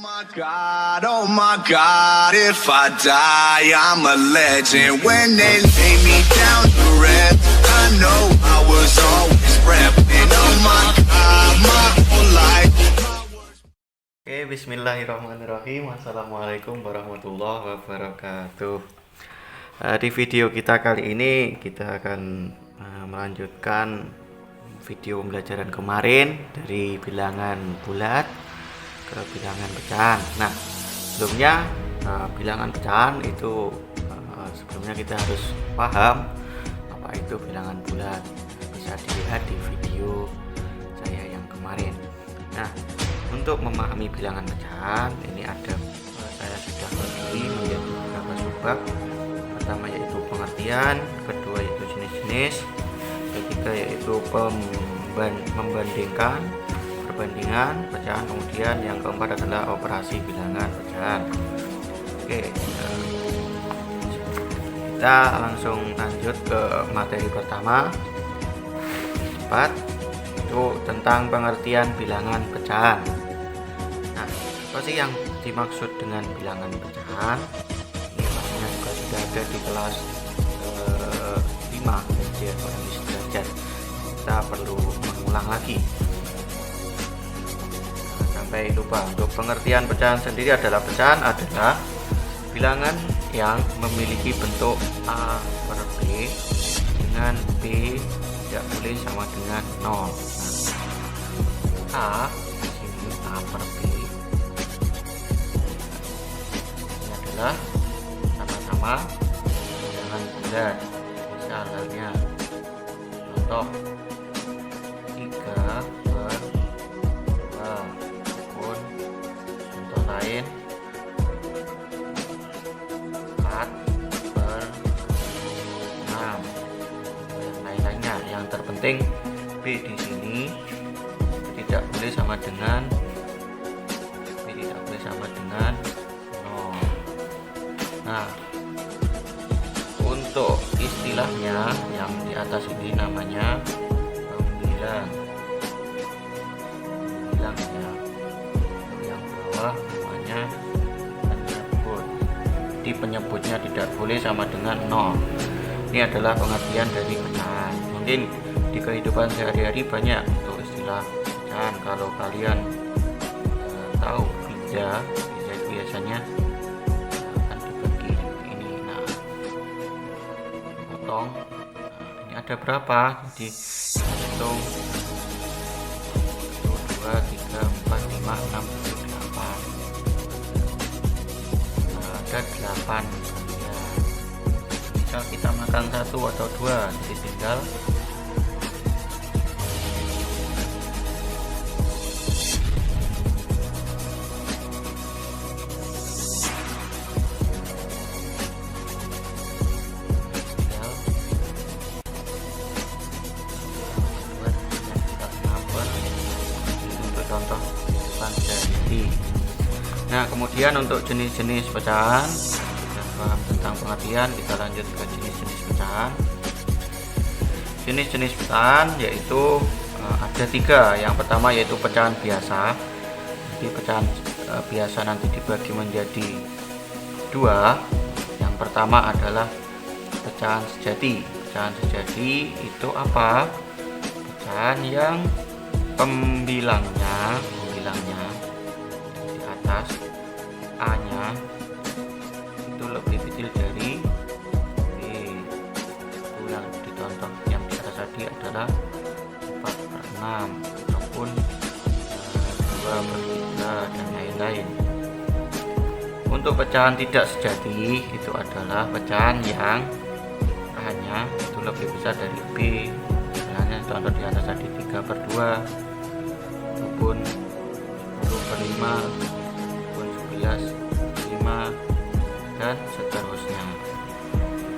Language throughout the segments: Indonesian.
Oh my God, if I die, I'm a legend. When they lay me down to rest, I know I was always repping. Oh my God, my whole life. Oke, bismillahirrahmanirrahim. Assalamualaikum warahmatullahi wabarakatuh. Di video kita kali ini kita akan melanjutkan video pembelajaran kemarin dari bilangan bulat ke bilangan pecahan. Nah, sebelumnya bilangan pecahan itu sebelumnya kita harus paham apa itu bilangan bulat. Bisa dilihat di video saya yang kemarin. Nah, untuk memahami bilangan pecahan ini saya sudah bagi menjadi beberapa subbab. Pertama yaitu pengertian, kedua yaitu jenis-jenis, ketiga yaitu membandingkan, perbandingan pecahan, kemudian yang keempat adalah operasi bilangan pecahan. Oke, kita langsung lanjut ke materi pertama. 4 itu tentang pengertian bilangan pecahan. Nah, apa sih yang dimaksud dengan bilangan pecahan? Ini pastinya juga sudah ada di kelas 5 derajat. Kita perlu mengulang lagi sampai lupa. Untuk pengertian pecahan sendiri adalah bilangan yang memiliki bentuk A per B dengan B tidak boleh sama dengan 0. Nah, A di sini A per B ini adalah sama-sama bilangan bulat. Misalnya contoh 3 per 2, ataupun contoh lain 4 per 6, dan lain-lainnya. Yang terpenting B di sini tidak boleh sama dengan 0. Nah, untuk istilahnya yang di atas ini namanya pembilang ya. Yang bawah namanya penyebut. Di penyebutnya tidak boleh sama dengan 0. Ini adalah pengertian dari pecahan. Mungkin di kehidupan sehari-hari banyak untuk istilah pecahan. Kalau kalian tahu pizza itu biasanya akan dibagi ini. Nah, potong. Ini ada berapa? Jadi hitung 1, 2, 3, 4, 5, 6, 7, 8. Ada 8 ya. Misal kita makan 1 atau 2, jadi tinggal contoh jadi. Nah, kemudian untuk jenis-jenis pecahan, kita paham tentang pengertian, kita lanjut ke jenis-jenis pecahan. Jenis-jenis pecahan yaitu ada 3. Yang pertama yaitu pecahan biasa. Jadi pecahan biasa nanti dibagi menjadi 2. Yang pertama adalah pecahan sejati. Pecahan sejati itu apa? Pecahan yang pembilangnya di atas A nya itu lebih kecil dari B. Itu yang dicontoh yang di atas tadi adalah 4 per 6 ataupun 2 per 3 dan lain-lain. Untuk pecahan tidak sejati itu adalah pecahan yang A nya itu lebih besar dari B. Misalnya contoh di atas tadi 3 per 2 ataupun 10 per 5 ataupun 11 per 5 dan seterusnya.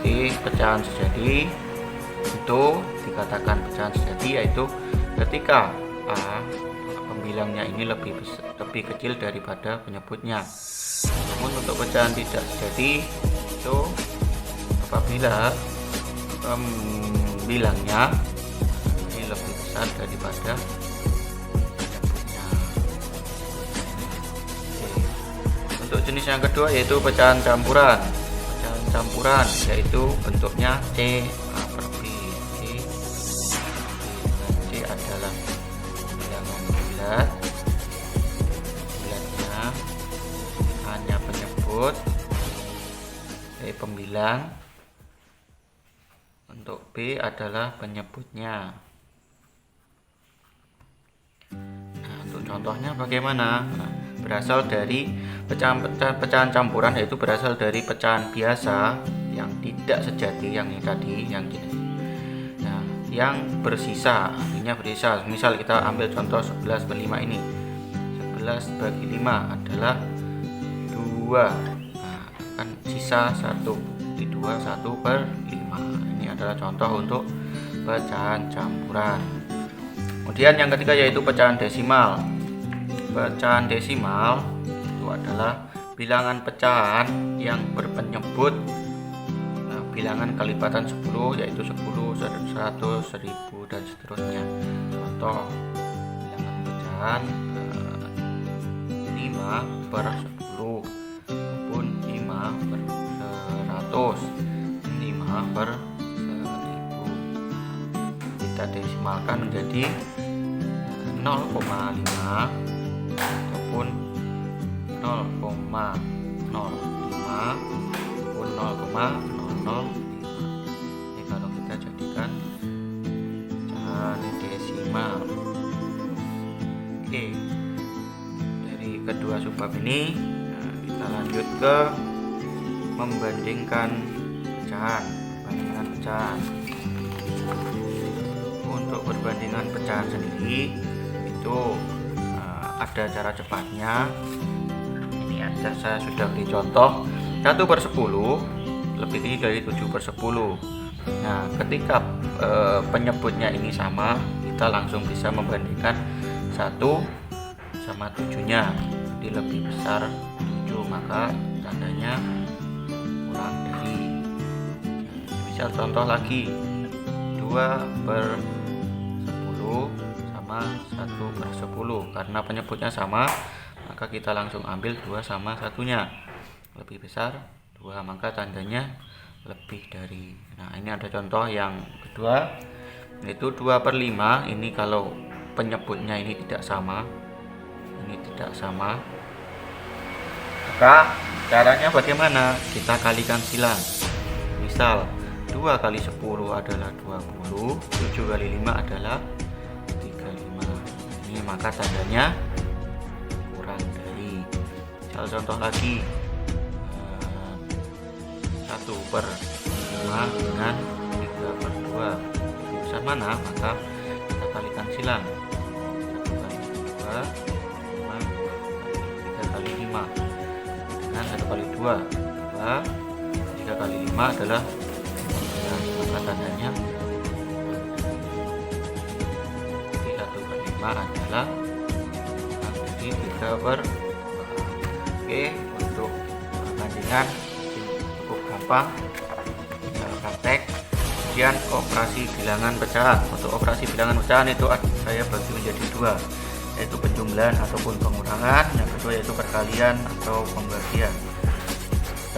Jadi pecahan sejati itu dikatakan pecahan sejati yaitu ketika A pembilangnya ini lebih kecil daripada penyebutnya. Namun untuk pecahan tidak sejati itu apabila pembilangnya ini lebih besar daripada penyebutnya. Untuk jenis yang kedua yaitu pecahan campuran. Pecahan campuran yaitu bentuknya C per B. C adalah bilangan bulat, bulatnya, A-nya penyebut, B pembilang. Untuk B adalah penyebutnya. Nah, untuk contohnya bagaimana? Nah, berasal dari pecahan campuran, yaitu berasal dari pecahan biasa yang tidak sejati, yang ini tadi, yang gini. Nah, yang bersisa, artinya bersisa. Misal kita ambil contoh 11 per 5 ini. 11 bagi 5 adalah 2. Nah, kan sisa 1. Di 2 1 per 5. Ini adalah contoh untuk pecahan campuran. Kemudian yang ketiga yaitu pecahan desimal. Pecahan desimal itu adalah bilangan pecahan yang berpenyebut bilangan kelipatan 10, yaitu 10, 100, 1000 dan seterusnya. Contoh bilangan pecahan 5 per 10 maupun 5 per 100, 5 per 1000. Kita desimalkan menjadi 0,5 ataupun 0,05 ataupun 0,005. Ini kalau kita jadikan pecahan desimal. Oke, dari kedua subbab ini kita lanjut ke membandingkan pecahan. Untuk perbandingan pecahan sendiri itu ada cara cepatnya. Ini ada, saya sudah beri contoh 1 per 10 lebih kecil dari 7 per 10. Nah, ketika penyebutnya ini sama, kita langsung bisa membandingkan 1 sama 7-nya. Jadi lebih besar 7, maka tandanya kurang dari. Misal contoh lagi 2 per 10 sama 1 per 10. Karena penyebutnya sama, maka kita langsung ambil 2 sama 1-nya. Lebih besar 2, maka tandanya lebih dari. Nah, ini ada contoh yang kedua, yaitu 2 per 5. Ini kalau penyebutnya ini tidak sama, maka caranya bagaimana? Kita kalikan silang. Misal 2 kali 10 adalah 20, 7 kali 5 adalah 35. Ini maka tandanya kurang dari. Misal contoh lagi 1 per 5 dengan 3 per 2 lebih besar mana? Maka kita kalikan silang. 1 kali 2 sama 3 kali 5 dengan 1 kali 2 2, 3 kali 5 adalah 9, maka tandanya 1 per 5 adalah dari 3 per 2. Oke, untuk perbandingan cukup gampang, tinggal praktek. Kemudian operasi bilangan pecahan. Untuk operasi bilangan pecahan itu saya bagi menjadi 2, yaitu penjumlahan ataupun pengurangan. Yang kedua yaitu perkalian atau pembagian.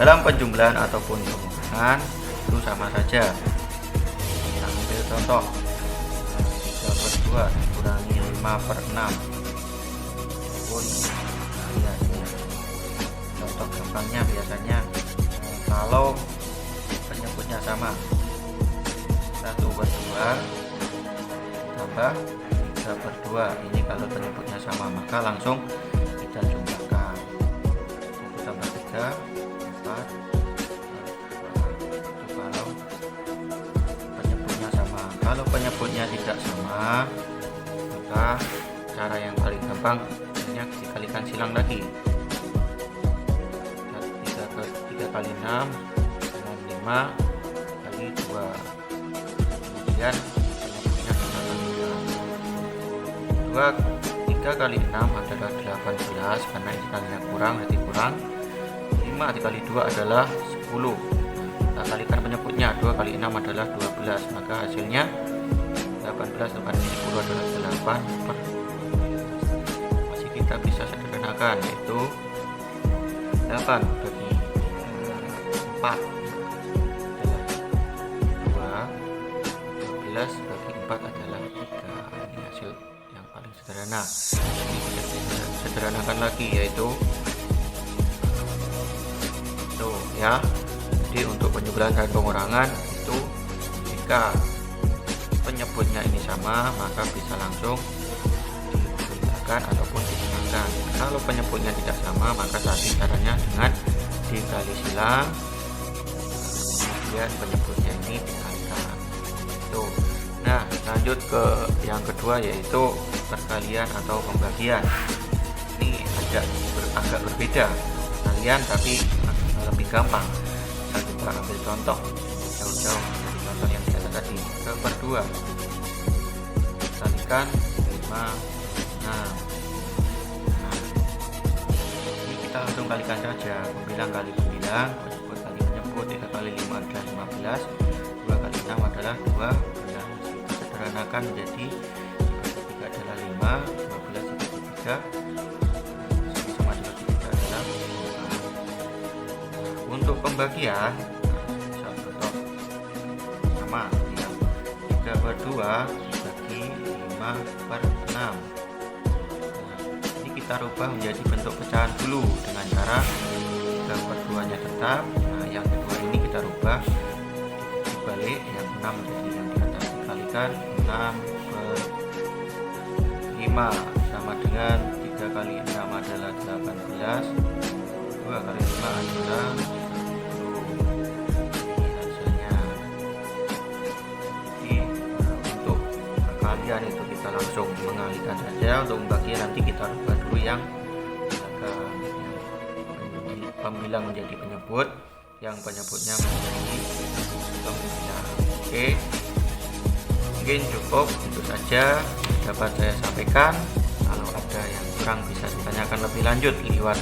Dalam penjumlahan ataupun pengurangan itu sama saja. Kita ambil contoh 3 per 2 dikurangi 5 per 6 ataupun contoh gampangnya biasanya kalau penyebutnya sama 1 per 2 tambah 3 per 2. Ini kalau penyebutnya sama, maka langsung kita jumlahkan. 1 tambah 3 4. Kalau penyebutnya sama. Kalau penyebutnya tidak sama, maka cara yang paling gampang hanya dikalikan silang lagi. 3 kali 6 dengan 5 kali 2. Kemudian penyebutnya kita kalikan 3 kali 6 adalah 18, karena ini kalinya kurang, berarti kurang. 5 dikali 2 adalah 10. Kita kalikan penyebutnya, 2 kali 6 adalah 12, maka hasilnya 18 dikali 10 adalah 8 per 12. Masih kita bisa sederhanakan, yaitu 8 bagi 4 adalah 2, 12 bagi 4 adalah 3. Ini hasil yang paling sederhana. Ini bisa disederhanakan lagi, yaitu tuh ya. Jadi untuk penjumlahan dan pengurangan itu jika penyebutnya ini sama, maka bisa langsung digunakan ataupun dihilangkan. Kalau penyebutnya tidak sama, maka tadi caranya dengan dikali silang, kemudian penyebutnya ini dikalikan. Tuh. Nah, lanjut ke yang kedua, yaitu perkalian atau pembagian. Ini agak berbeda perkalian, tapi lebih gampang. Bisa kita ambil contoh jauh-jauh dari contoh yang di atas tadi. Ke per 2 kalikan 5, 6. Nah, ini kita langsung kalikan saja. Pembilang kali pembilang, penyebut kali penyebut. 3 kali 5 adalah 15, 2 kali 6 adalah 12. Kita sederhanakan menjadi 3 adalah 5, 15 dibagi 3 sama dibagi 3 adalah 5. Untuk pembagian contoh sama ya, 3 per 2 dibagi 5 per 6. Ini kita rubah menjadi bentuk pecahan dulu dengan cara 3 per 2 nya tetap. Nah, yang kedua ini kita rubah dibalik, yang 6 menjadi yang di atas dikalikan 6 per 5 sama dengan 3 kali 6 adalah 18, 2 kali 5 adalah 10. Ini hasilnya. Jadi untuk perkalian itu kita langsung mengalihkan saja. Untuk pembagian nanti kita rubah dulu yang belakang, pembilang menjadi penyebut, yang penyebutnya menjadi pembilang. Oke, mungkin cukup itu saja dapat saya sampaikan. Kalau ada yang kurang bisa ditanyakan lebih lanjut lewat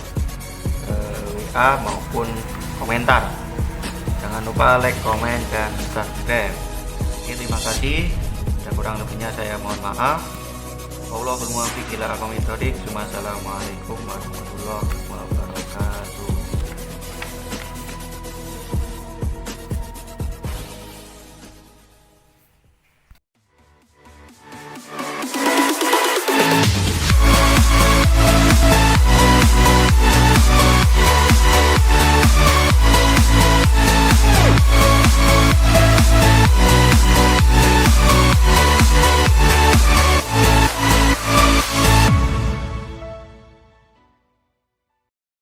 WA maupun komentar. Jangan lupa like, komen, dan subscribe. Oke, terima kasih. Ada kurang lebihnya saya mohon maaf. Wallahul muwaffiq ila aqwamit thoriq. Wassalamualaikum warahmatullahi wabarakatuh.